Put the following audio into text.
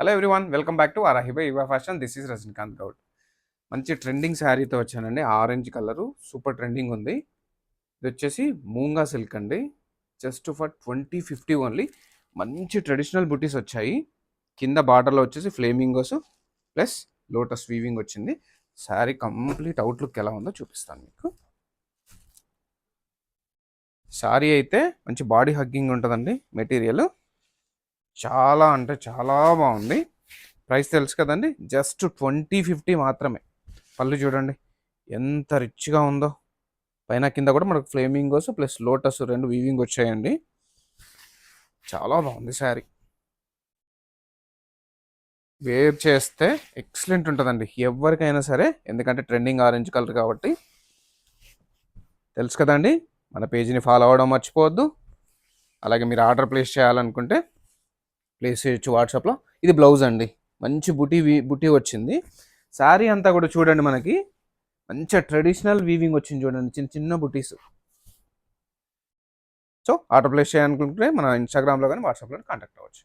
Hello everyone, welcome back to ఆరాహిబై Yuva fashion. This is Rajinikanth Goud. మంచి trending శారీతో వచ్చానండి. ఆరెంజ్ కలరు సూపర్ ట్రెండింగ్ ఉంది. ఇది వచ్చేసి మూంగా సిల్క్ అండి. Just for 2050 only. మంచి ట్రెడిషనల్ బుటీస్ వచ్చాయి. కింద బార్డర్లో వచ్చేసి ఫ్లేమింగోస్ ప్లస్ లోటస్ వీవింగ్ వచ్చింది. శారీ కంప్లీట్ అవుట్లుక్ ఎలా ఉందో చూపిస్తాను మీకు. శారీ అయితే మంచి బాడీ హగ్గింగ్ ఉంటుందండి. మెటీరియల్ చాలా అంటే చాలా బాగుంది. ప్రైస్ తెలుసు కదండి, జస్ట్ 2050 మాత్రమే. పళ్ళు చూడండి ఎంత రిచ్గా ఉందో. పైన కింద కూడా మనకు ఫ్లేమింగోస్ ప్లస్ లోటస్ రెండు వీవింగ్ వచ్చాయండి. చాలా బాగుంది శారీ. వేర్ చేస్తే ఎక్సలెంట్ ఉంటుందండి ఎవరికైనా సరే, ఎందుకంటే ట్రెండింగ్ ఆరెంజ్ కలర్ కాబట్టి. తెలుసు కదండి, మన పేజీని ఫాలో అవ్వడం మర్చిపోవద్దు. అలాగే మీరు ఆర్డర్ ప్లేస్ చేయాలనుకుంటే ప్లేస్ చేయొచ్చు వాట్సాప్లో. ఇది బ్లౌజ్ అండి. మంచి బుటీ వచ్చింది. శారీ అంతా కూడా చూడండి, మనకి మంచిగా ట్రెడిషనల్ వీవింగ్ వచ్చింది చూడండి, చిన్న చిన్న బుటీస్. సో ఆర్డర్ ప్లేస్ చేయాలనుకుంటే మన ఇన్స్టాగ్రామ్లో కానీ వాట్సాప్లో కాంటాక్ట్ అవ్వచ్చు.